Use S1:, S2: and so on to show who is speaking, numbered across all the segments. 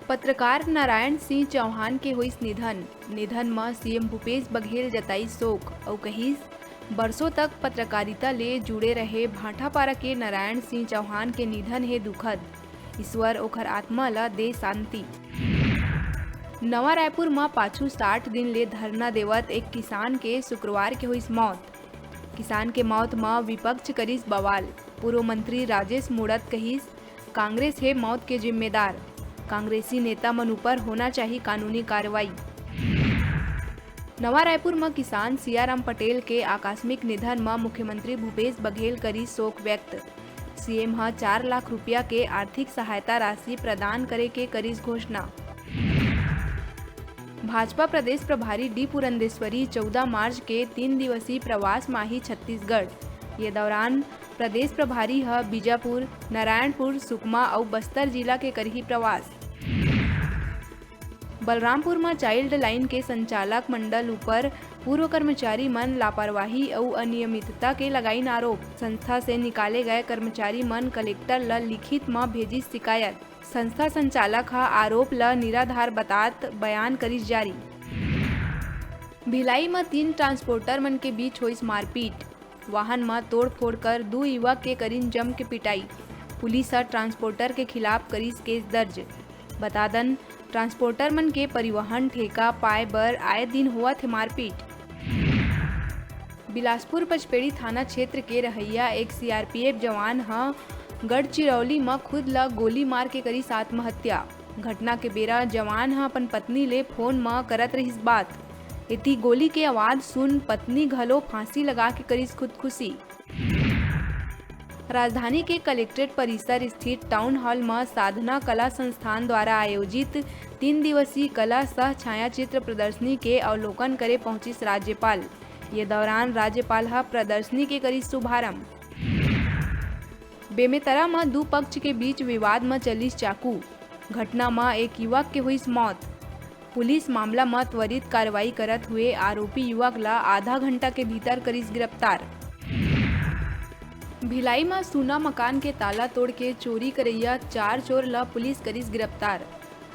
S1: पत्रकार नारायण सिंह चौहान के हुई निधन में सीएम भूपेश बघेल जताई शोक और कहिस बरसों तक पत्रकारिता ले जुड़े रहे भाटापारा के नारायण सिंह चौहान के निधन है दुखद। ईश्वर ओखर आत्मा ला दे शांति। नवा रायपुर में पाछू 60 दिन ले धरना देवत एक किसान के शुक्रवार के हुई मौत। किसान के मौत में विपक्ष करिस बवाल। पूर्व मंत्री राजेश मूणत कहिस कांग्रेस है मौत के जिम्मेदार। कांग्रेसी नेता मन ऊपर होना चाहिए कानूनी कार्रवाई। नवा रायपुर में किसान सियाराम पटेल के आकस्मिक निधन में मुख्यमंत्री भूपेश बघेल करी शोक व्यक्त। सीएम 4 लाख रुपया के आर्थिक सहायता राशि प्रदान करे के करीस घोषणा। भाजपा प्रदेश प्रभारी डी पुरंदेश्वरी 14 मार्च के 3 दिवसीय प्रवास माही छत्तीसगढ़। ये दौरान प्रदेश प्रभारी बीजापुर, नारायणपुर, सुकमा और बस्तर जिला के करही प्रवास। बलरामपुर में चाइल्ड लाइन के संचालक मंडल ऊपर पूर्व कर्मचारी मन लापरवाही और अनियमितता के लगाइन आरोप। संस्था से निकाले गए कर्मचारी मन कलेक्टर ल लिखित में भेजी शिकायत। संस्था संचालक आरोप ल निराधार बतात बयान करिस जारी। भिलाई में 3 ट्रांसपोर्टर मन के बीच हुई मारपीट। वाहन में तोड़फोड़ कर 2 युवक के करीन जम के पिटाई। पुलिस ट्रांसपोर्टर के खिलाफ करीस केस दर्ज। बतादन ट्रांसपोर्टर मन के परिवहन ठेका पाए बर आए दिन हुआ थे मारपीट। बिलासपुर पचपेड़ी थाना क्षेत्र के रहैया एक सीआरपीएफ जवान गढ़चिरौली में खुद ला गोली मार के करीस आत्महत्या। घटना के बेरा जवान अपन पत्नी ले फोन में करत रहिस बात। इति गोली के आवाज सुन पत्नी घलो फांसी लगा के करीस खुदकुशी। राजधानी के कलेक्ट्रेट परिसर स्थित टाउन हॉल में साधना कला संस्थान द्वारा आयोजित 3 दिवसीय कला सह छायाचित्र प्रदर्शनी के अवलोकन करे पहुंचिस राज्यपाल। ये दौरान राज्यपाल प्रदर्शनी के करी शुभारंभ। बेमेतरा में 2 पक्ष के बीच विवाद में चलिस चाकू। घटना में एक युवक के हुई मौत। पुलिस मामला में त्वरित कार्रवाई करत हुए आरोपी युवक ला आधा घंटा के भीतर करीस गिरफ्तार। भिलाई में सोना मकान के ताला तोड़ के चोरी करैया 4 चोर ला पुलिस करीस गिरफ्तार।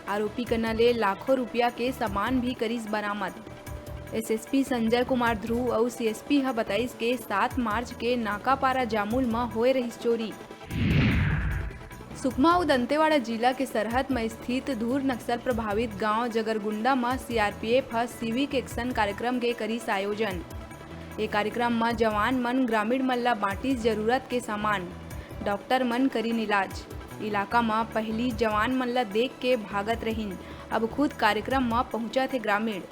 S1: आरोपी कना ले लाखों रुपया के सामान भी करीस बरामद। एसएसपी संजय कुमार ध्रुव और सीएसपी बताइस के 7 मार्च के नाकापारा जामुल में होए रही चोरी। सुकमा और दंतेवाड़ा जिला के सरहद में स्थित दूर नक्सल प्रभावित गांव जगरगुंडा में सीआरपीएफ सिविक एक्शन कार्यक्रम के करीस आयोजन। ये कार्यक्रम में जवान मन ग्रामीण मन ला बांटिस जरूरत के सामान। डॉक्टर मन करीन इलाज। इलाका में पहली जवान मन ला देख के भागत रहीन, अब खुद कार्यक्रम में पहुंचा थे ग्रामीण।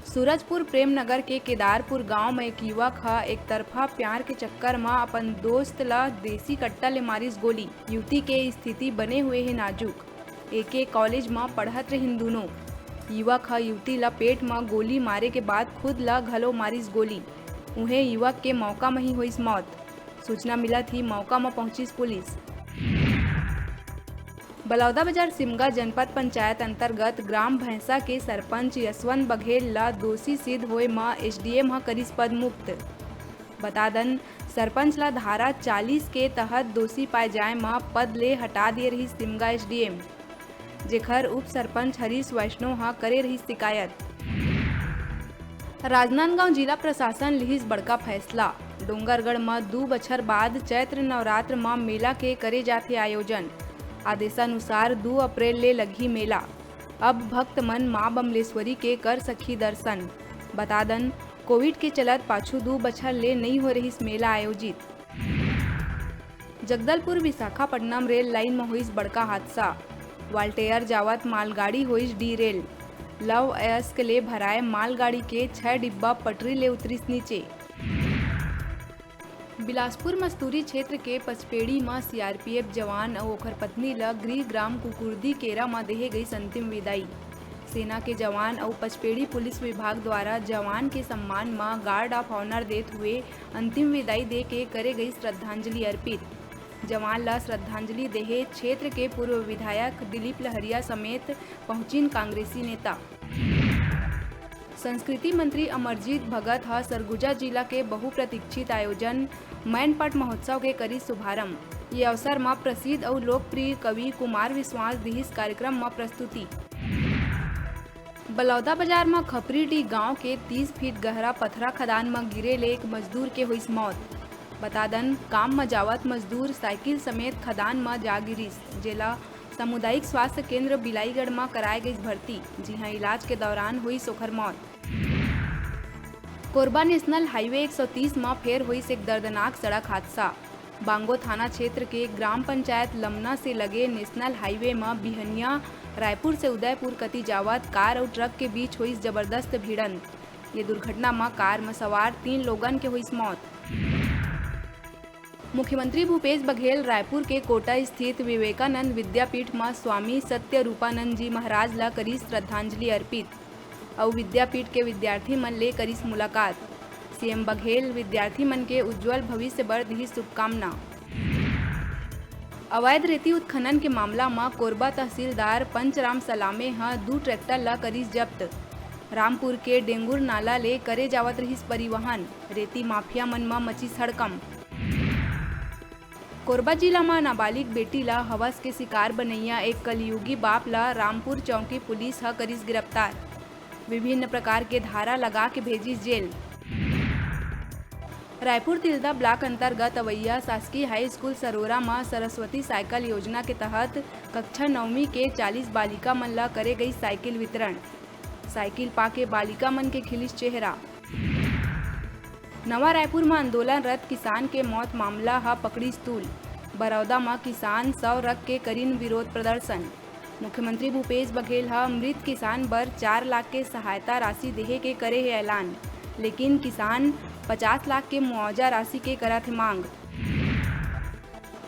S1: सूरजपुर प्रेमनगर के केदारपुर गांव में एक युवक एक तरफा प्यार के चक्कर में अपन दोस्त ला देसी कट्टा ले मारिस गोली। युवती के स्थिति बने हुए है नाजुक। एक कॉलेज में पढ़त रहिन दोनों। युवक युवती ला पेट में गोली मारे के बाद खुद ला घलो मारिस गोली। उन्हें युवक के मौका में ही हुई मौत। सूचना मिला थी, मौका में पहुंचिस पुलिस। बलौदाबाजार सिमगा जनपद पंचायत अंतर्गत ग्राम भैंसा के सरपंच यशवंत बघेल ला दोषी सिद्ध होए में एसडीएम करीस पद मुक्त। बतादन सरपंच ला धारा 40 के तहत दोषी पाए जाए में पद ले हटा दिए रही सिमगा एसडीएम, जेखर उप सरपंच हरीश वैष्णव करे रही शिकायत। राजनांदगांव जिला प्रशासन लिहिस बड़का फैसला। डोंगरगढ़ में 2 बछर बाद चैत्र नवरात्र में मेला के करे जाथे आयोजन। आदेशानुसार 2 अप्रैल ले लगी मेला। अब भक्त मन मां बमलेश्वरी के कर सखी दर्शन। बतादन कोविड के चलत पाछू 2 बछर ले नहीं हो रही मेला आयोजित। जगदलपुर विशाखापट्टनम रेल लाइन में हुई बड़का हादसा। वाल्टेयर जावत मालगाड़ी हुई डीरेल। लव अयस्क ले भराए मालगाड़ी के 6 डिब्बा पटरी ले उतरिस नीचे। बिलासपुर मस्तूरी क्षेत्र के पचपेड़ी में सीआरपीएफ जवान और ओखर पत्नी ला गृह ग्राम कुकुरदी केरा में देहे गई अंतिम विदाई। सेना के जवान और पचपेड़ी पुलिस विभाग द्वारा जवान के सम्मान में गार्ड ऑफ ऑनर देते हुए अंतिम विदाई दे के करे गई श्रद्धांजलि अर्पित। जवान ला श्रद्धांजलि देहे क्षेत्र के पूर्व विधायक दिलीप लहरिया समेत पहुंचिन कांग्रेसी नेता। संस्कृति मंत्री अमरजीत भगत सरगुजा जिला के बहुप्रतीक्षित आयोजन मैनपाट महोत्सव के करी शुभारंभ। ये अवसर में प्रसिद्ध और लोकप्रिय कवि कुमार विश्वास दिहिस कार्यक्रम में प्रस्तुति। बलौदा बाजार में खपरीडी गांव के 30 फीट गहरा पथरा खदान में गिरे ले एक मजदूर के हुई मौत। बतादन काम में जावत मजदूर साइकिल समेत खदान में जा गिरिस, जेला सामुदायिक स्वास्थ्य केंद्र बिलाईगढ़ में कराए गई भर्ती। जी हां, इलाज के दौरान हुई सोखर मौत। कोरबा नेशनल हाईवे 130 में फेर हुई एक दर्दनाक सड़क हादसा। बांगो थाना क्षेत्र के ग्राम पंचायत लमना से लगे नेशनल हाईवे में बिहनिया रायपुर से उदयपुर कती जावत कार और ट्रक के बीच हुई जबरदस्त भिड़ंत। ये दुर्घटना में कार में सवार 3 लोगन के हुई मौत। मुख्यमंत्री भूपेश बघेल रायपुर के कोटा स्थित विवेकानंद विद्यापीठ में स्वामी सत्य रूपानंद जी महाराज ला करी श्रद्धांजलि अर्पित और विद्यापीठ के विद्यार्थी मन ले करीस मुलाकात। सीएम बघेल विद्यार्थी मन के उज्जवल भविष्य बर दी शुभकामना। अवैध रेती उत्खनन के मामला में कोरबा तहसीलदार पंचराम सलामे 2 ट्रैक्टर ला करीस जब्त। रामपुर के डेंगुर नाला ले करे जावत रहीस परिवहन, रेती माफिया मन में मची हड़कंप। कोरबा जिला में नाबालिग बेटी ला हवस के शिकार बनैया एक कलयुगी बाप ला रामपुर चौकी पुलिस करीस गिरफ्तार। विभिन्न प्रकार के धारा लगा के भेजिस जेल। रायपुर तिल्दा ब्लॉक अंतर्गत अवैया शासकीय हाई स्कूल सरोरा में सरस्वती साइकिल योजना के तहत कक्षा 9वीं के 40 बालिका मन ला करे गई साइकिल वितरण। साइकिल पाके बालिका मन के खिलिस चेहरा। नवा रायपुर में आंदोलनरत किसान के मौत मामला पकड़ी तूल। बरौदा में किसान 100 रख के करीन विरोध प्रदर्शन। मुख्यमंत्री भूपेश बघेल मृत किसान बर 4 लाख के सहायता राशि देहे के करे है ऐलान, लेकिन किसान 50 लाख के मुआवजा राशि के करत मांग।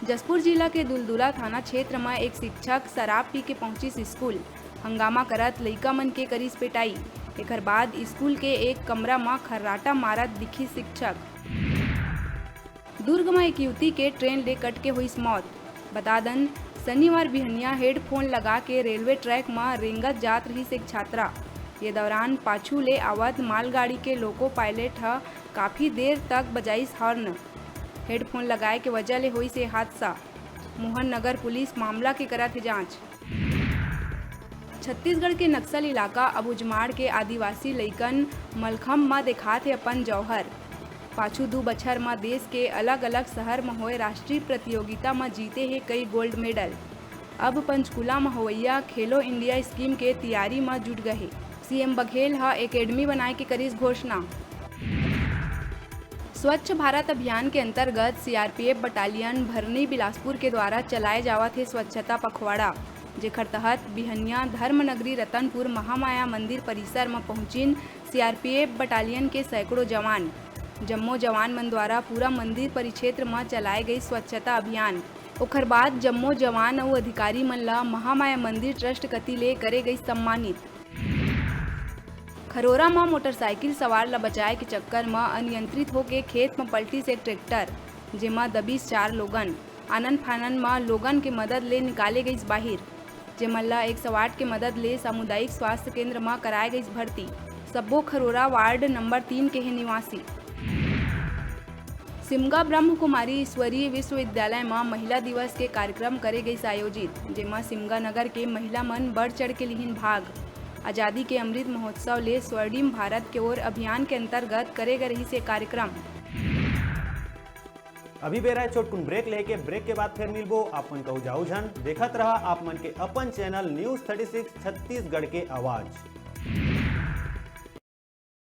S1: जसपुर जिला के दुलदुला थाना क्षेत्र में एक शिक्षक शराब पी के पहुंची स्कूल, हंगामा करत लइका मन के करीस पिटाई। एक बाद स्कूल के एक कमरा में खर्राटा मारत दिखी शिक्षक। दुर्ग में एक युवती के ट्रेन ले कट के हुई मौत। बतादन शनिवार बिहनिया हेडफोन लगा के रेलवे ट्रैक में रेंगत जात रही एक छात्रा। ये दौरान पाछू ले आवत मालगाड़ी के लोको पायलट काफी देर तक बजाइस हॉर्न। हेडफोन लगाए के वजह ले हुई से हादसा। मोहन नगर पुलिस मामला के करत है जांच। छत्तीसगढ़ के नक्सल इलाका अबुजमाड़ के आदिवासी लइकन मलखम में दिखात है अपन जौहर। पाछू 2 बछर में देश के अलग अलग शहर में हुए राष्ट्रीय प्रतियोगिता में जीते हैं कई गोल्ड मेडल। अब पंचकुला में होवैया खेलो इंडिया स्कीम के तैयारी में जुट गए। सीएम बघेल एकेडमी बनाए के करीस घोषणा। स्वच्छ भारत अभियान के अंतर्गत सीआरपीएफ बटालियन भरनी बिलासपुर के द्वारा चलाए जावत है स्वच्छता पखवाड़ा, जेकर तहत बिहनिया धर्मनगरी रतनपुर महामाया मंदिर परिसर में पहुंचिन सीआरपीएफ बटालियन के सैकड़ों जवान। जम्मो जवान मन द्वारा पूरा मंदिर परिक्षेत्र में चलाए गई स्वच्छता अभियान। ओखर बाद जम्मो जवान और अधिकारी मन ला महामाया मंदिर ट्रस्ट कती ले करे गई सम्मानित। खरोरा में मोटरसाइकिल सवार ला बचाए के चक्कर में अनियंत्रित होके खेत में पलटी से ट्रैक्टर, जेमा दबीस 4 लोगन। आनंद फानन में लोगन के मदद ले निकाले गई बाहिर, जेमन ला 108 के मदद ले सामुदायिक स्वास्थ्य केंद्र में कराए गई भर्ती। सब्बो खरोरा वार्ड नंबर 3 के है निवासी। सिमगा ब्रह्म कुमारी ईश्वरीय विश्वविद्यालय में महिला दिवस के कार्यक्रम करे गई आयोजित, जेमा सिमगा नगर के महिला मन बढ़ चढ़ के लिहिन भाग। आज़ादी के अमृत महोत्सव ले स्वर्णिम भारत के ओर अभियान के अंतर्गत करे गए रही से कार्यक्रम।
S2: अभी बेरा छोटकुन ब्रेक लेके ब्रेक के बाद फिर मिलबो। आप मन कहू जाऊ झन देखत रहा आप मन के अपन चैनल न्यूज 36 छत्तीसगढ़ के आवाज।